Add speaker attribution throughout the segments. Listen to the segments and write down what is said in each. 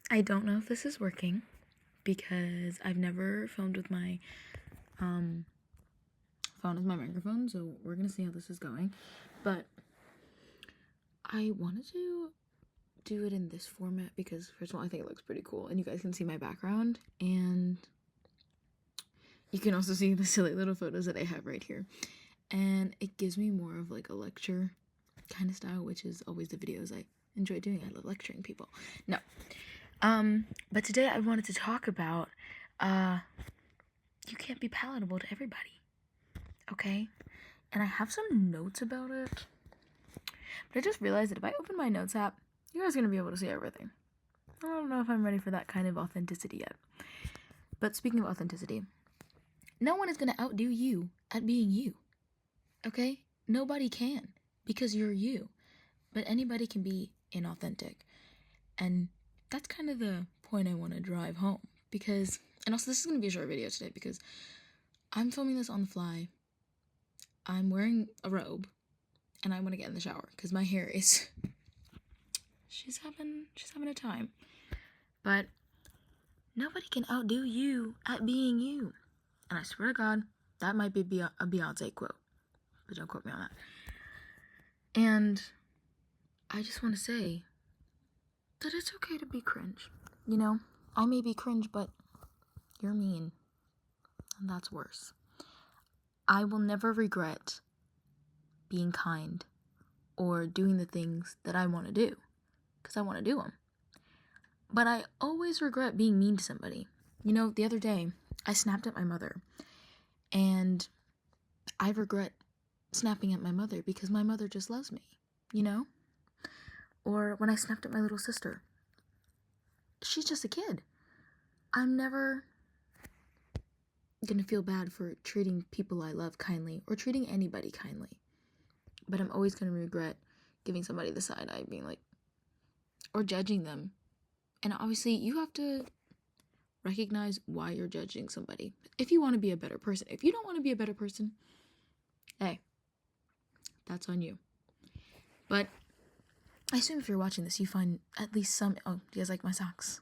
Speaker 1: I don't know if this is working because I've never filmed with my phone as my microphone, so we're gonna see how this is going. But I wanted to do it in this format because, first of all, I think it looks pretty cool, and you guys can see my background, and you can also see the silly little photos that I have right here. And it gives me more of like a lecture kind of style, which is always the videos I enjoy doing. I love lecturing people. No. But today I wanted to talk about, you can't be palatable to everybody, okay? And I have some notes about it, but I just realized that if I open my notes app, you guys are gonna be able to see everything. I don't know if I'm ready for that kind of authenticity yet. But speaking of authenticity, no one is gonna outdo you at being you, okay? Nobody can, because you're you. But anybody can be inauthentic. And that's kind of the point I want to drive home. Because, and also this is going to be a short video today because I'm filming this on the fly. I'm wearing a robe and I want to get in the shower because my hair is, she's having a time. But nobody can outdo you at being you. And I swear to God, that might be a Beyonce quote. But don't quote me on that. And I just want to say that it's okay to be cringe. You know, I may be cringe, but you're mean. And that's worse. I will never regret being kind or doing the things that I want to do, because I want to do them. But I always regret being mean to somebody. You know, the other day, I snapped at my mother, and I regret snapping at my mother because my mother just loves me, you know? Or when I snapped at my little sister, she's just a kid. I'm never gonna feel bad for treating people I love kindly or treating anybody kindly. But I'm always gonna regret giving somebody the side eye, being like, or judging them. And obviously, you have to recognize why you're judging somebody. If you want to be a better person. If you don't want to be a better person, hey, that's on you. But I assume if you're watching this, you find at least some. Oh, you guys like my socks?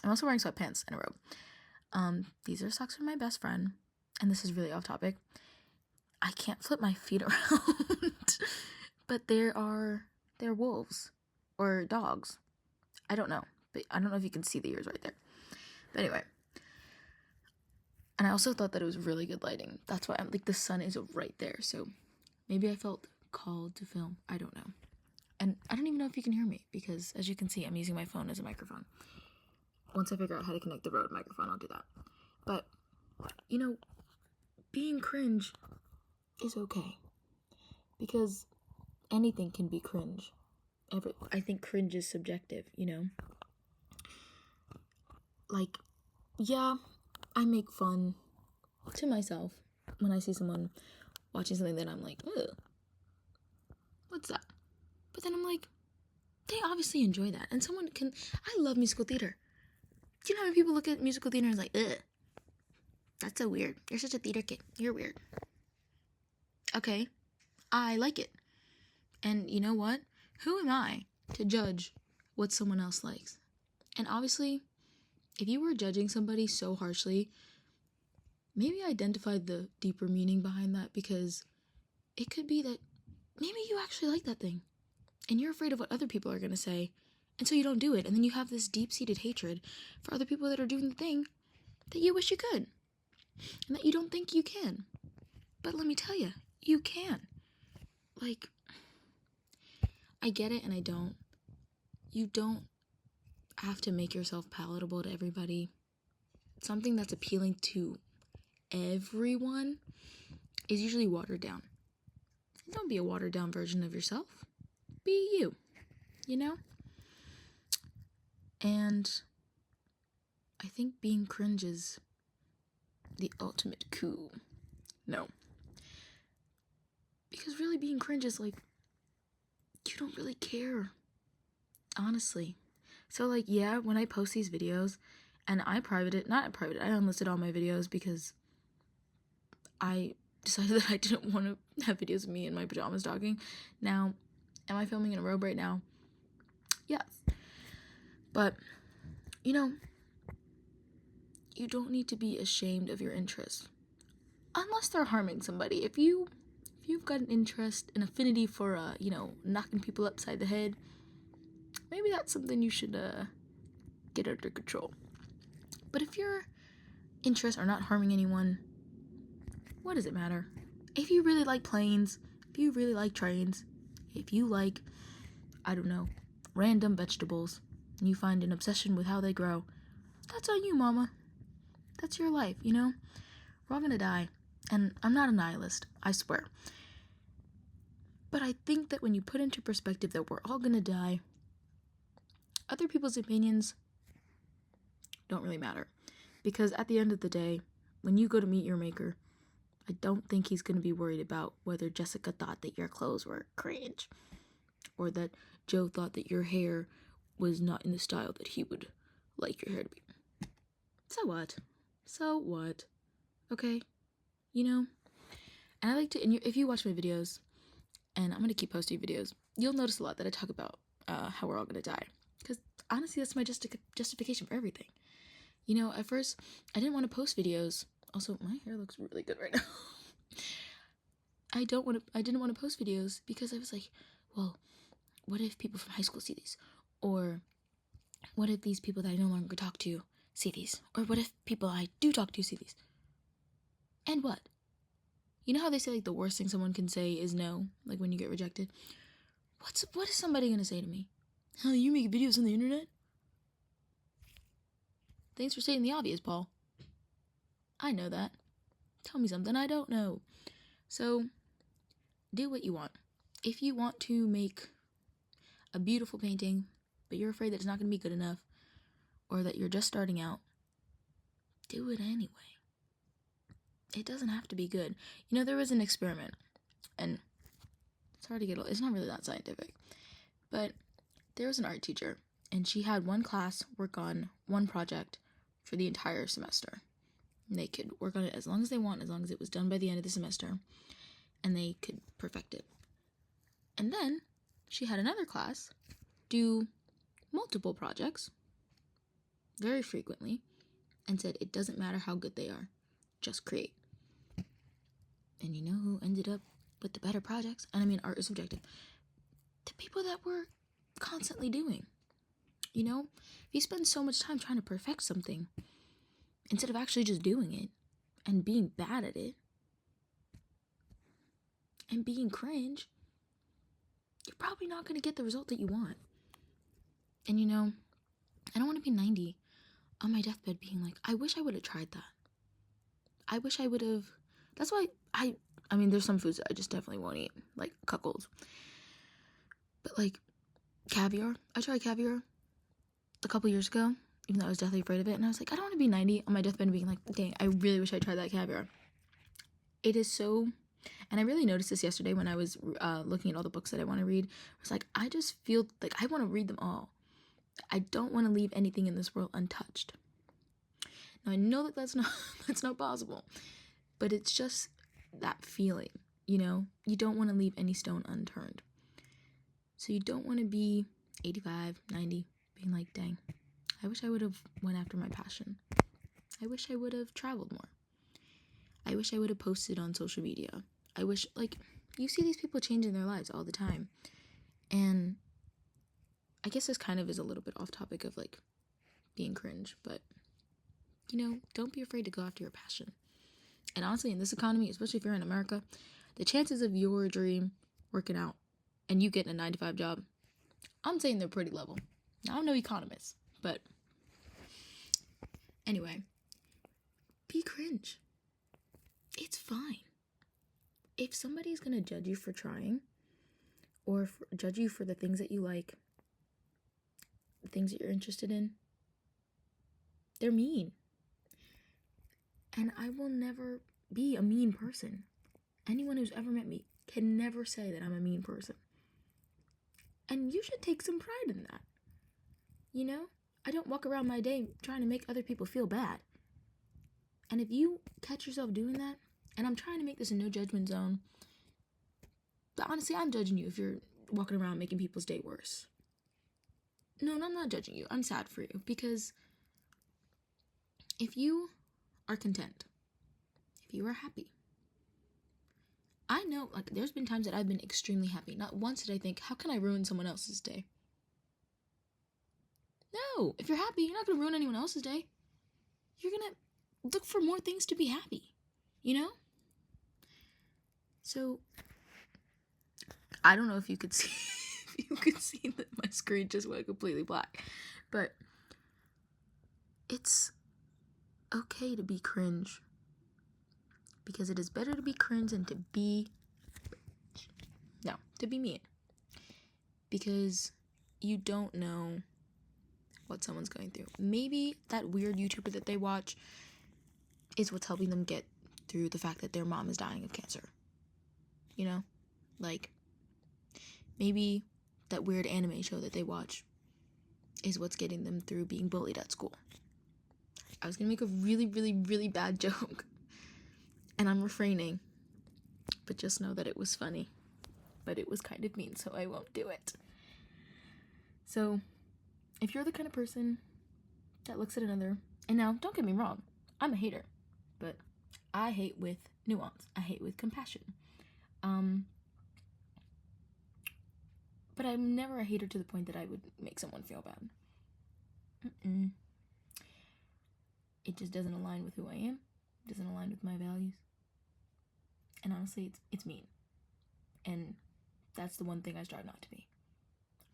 Speaker 1: I'm also wearing sweatpants and a robe. These are socks from my best friend, and this is really off topic. I can't flip my feet around, but they're wolves or dogs. I don't know, but I don't know if you can see the ears right there. But anyway, and I also thought that it was really good lighting. That's why I'm like, the sun is right there, so maybe I felt called to film. I don't know. And I don't even know if you can hear me because, as you can see, I'm using my phone as a microphone. Once I figure out how to connect the Rode microphone, I'll do that. But, you know, being cringe is okay. Because anything can be cringe. I think cringe is subjective, you know? Like, yeah, I make fun to myself when I see someone watching something that I'm like, ugh, what's that? But then I'm like, they obviously enjoy that. And I love musical theater. Do you know how many people look at musical theater and is like, ugh, that's so weird. You're such a theater kid. You're weird. Okay, I like it. And you know what? Who am I to judge what someone else likes? And obviously, if you were judging somebody so harshly, maybe identify the deeper meaning behind that, because it could be that maybe you actually like that thing and you're afraid of what other people are going to say, and so you don't do it, and then you have this deep-seated hatred for other people that are doing the thing that you wish you could and that you don't think you can. But let me tell you, you can. Like, I get it and I don't. You don't have to make yourself palatable to everybody. Something that's appealing to everyone is usually watered down. Don't be a watered down version of yourself. Be you, you know? And I think being cringe is the ultimate coup. No. Because really being cringe is like, you don't really care. Honestly. So like, yeah, when I post these videos, and I unlisted all my videos because I decided that I didn't want to have videos of me in my pajamas talking. Now, am I filming in a robe right now? Yes. But you know, you don't need to be ashamed of your interests. Unless they're harming somebody. If you've got an interest, an affinity for, knocking people upside the head, maybe that's something you should, get under control. But if your interests are not harming anyone, what does it matter? If you really like planes, if you really like trains, if you like, I don't know, random vegetables, and you find an obsession with how they grow, that's on you, mama. That's your life, you know? We're all gonna die. And I'm not a nihilist, I swear. But I think that when you put into perspective that we're all gonna die, other people's opinions don't really matter. Because at the end of the day, when you go to meet your maker, I don't think he's gonna be worried about whether Jessica thought that your clothes were cringe, or that Joe thought that your hair was not in the style that he would like your hair to be. So what? So what? Okay? You know? And I like to, and if you watch my videos, and I'm gonna keep posting videos, you'll notice a lot that I talk about how we're all gonna die. Because honestly, that's my justification for everything. You know, at first, I didn't want to post videos. Also, my hair looks really good right now. I didn't want to post videos because I was like, well, what if people from high school see these? Or what if these people that I no longer talk to see these? Or what if people I do talk to see these? And what? You know how they say, like, the worst thing someone can say is no? Like, when you get rejected? What is somebody gonna say to me? Huh, you make videos on the internet? Thanks for stating the obvious, Paul. I know that. Tell me something I don't know. So, do what you want. If you want to make a beautiful painting, but you're afraid that it's not going to be good enough, or that you're just starting out, do it anyway. It doesn't have to be good. You know, there was an experiment, and it's hard to get, it's not really that scientific, but there was an art teacher, and she had one class work on one project for the entire semester. And they could work on it as long as they want, as long as it was done by the end of the semester, and they could perfect it. And then she had another class do multiple projects very frequently and said it doesn't matter how good they are, just create. And you know who ended up with the better projects? And I mean, art is subjective. The people that were constantly doing. You know, if you spend so much time trying to perfect something instead of actually just doing it and being bad at it and being cringe, you're probably not going to get the result that you want. And you know, I don't want to be 90 on my deathbed being like, I wish I would have tried that. I wish I would have. That's why I mean, there's some foods that I just definitely won't eat, like cuckolds. But like caviar, I tried caviar a couple years ago, even though I was deathly afraid of it. And I was like, I don't want to be 90 on my deathbed being like, dang, I really wish I tried that caviar. It is so, and I really noticed this yesterday when I was looking at all the books that I want to read. I was like, I just feel like I want to read them all. I don't want to leave anything in this world untouched. Now I know that that's not possible, but it's just that feeling, you know? You don't want to leave any stone unturned. So you don't want to be 85, 90, being like, dang, I wish I would have went after my passion. I wish I would have traveled more. I wish I would have posted on social media. I wish, like, you see these people changing their lives all the time. And I guess this kind of is a little bit off topic of, like, being cringe, but, you know, don't be afraid to go after your passion. And honestly, in this economy, especially if you're in America, the chances of your dream working out and you getting a 9-to-5 job, I'm saying they're pretty level. Now, I'm no economist, but anyway, be cringe. It's fine. If somebody's gonna judge you for trying, or judge you for the things that you like, the things that you're interested in, they're mean. And I will never be a mean person. Anyone who's ever met me can never say that I'm a mean person. And you should take some pride in that. You know? I don't walk around my day trying to make other people feel bad. And if you catch yourself doing that, and I'm trying to make this a no judgment zone, but honestly, I'm judging you if you're walking around making people's day worse. No, I'm not judging you. I'm sad for you because if you are content, if you are happy, I know, like, there's been times that I've been extremely happy. Not once did I think, how can I ruin someone else's day? No, if you're happy, you're not going to ruin anyone else's day. You're going to look for more things to be happy, you know? So, I don't know if you could see, if you could see that my screen just went completely black, but it's okay to be cringe, because it is better to be cringe than to be mean, because you don't know what someone's going through. Maybe that weird YouTuber that they watch is what's helping them get through the fact that their mom is dying of cancer, you know? Like, maybe that weird anime show that they watch is what's getting them through being bullied at school. I was gonna make a really, really, really bad joke, and I'm refraining, but just know that it was funny, but it was kind of mean, so I won't do it. So, if you're the kind of person that looks at another, and now, don't get me wrong, I'm a hater, but I hate with nuance. I hate with compassion. But I'm never a hater to the point that I would make someone feel bad. It just doesn't align with who I am. It doesn't align with my values. And honestly, it's mean. And that's the one thing I strive not to be.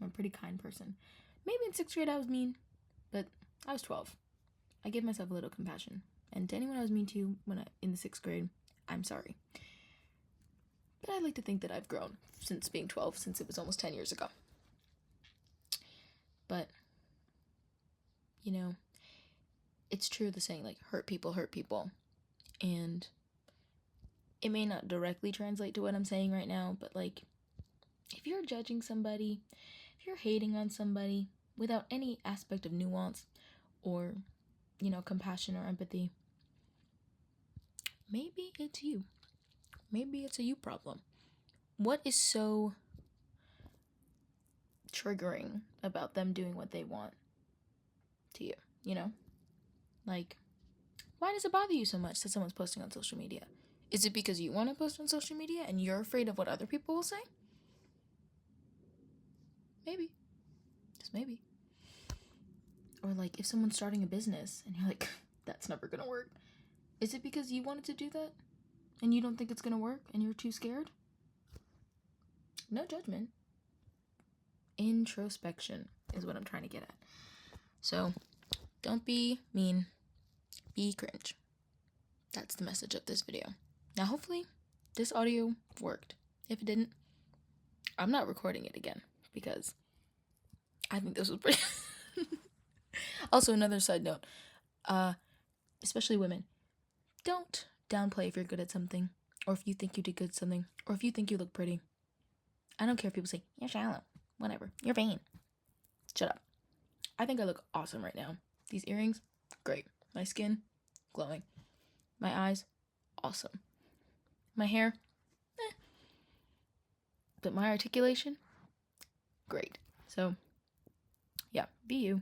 Speaker 1: I'm a pretty kind person. Maybe in 6th grade I was mean, but I was 12. I give myself a little compassion. And to anyone I was mean to in the 6th grade, I'm sorry. But I like to think that I've grown since being 12, since it was almost 10 years ago. But, you know, it's true the saying, like, hurt people. And it may not directly translate to what I'm saying right now, but, like, if you're judging somebody, if you're hating on somebody without any aspect of nuance or, you know, compassion or empathy, maybe it's you. Maybe it's a you problem. What is so triggering about them doing what they want to you, you know? Like, why does it bother you so much that someone's posting on social media? Is it because you want to post on social media and you're afraid of what other people will say? Maybe. Just maybe. Or, like, if someone's starting a business and you're like, that's never gonna work. Is it because you wanted to do that and you don't think it's gonna work and you're too scared? No judgment. Introspection is what I'm trying to get at. So, don't be mean. Be cringe. That's the message of this video. Now, hopefully, this audio worked. If it didn't, I'm not recording it again because I think this was pretty... Also, another side note, especially women, don't downplay if you're good at something, or if you think you did good at something, or if you think you look pretty. I don't care if people say, you're shallow, whatever, you're vain. Shut up. I think I look awesome right now. These earrings, great. My skin, glowing. My eyes, awesome. My hair, But my articulation, great. So, yeah, be you.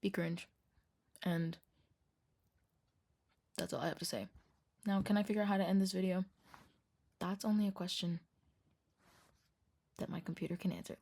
Speaker 1: Be cringe. And that's all I have to say. Now, can I figure out how to end this video? That's only a question that my computer can answer.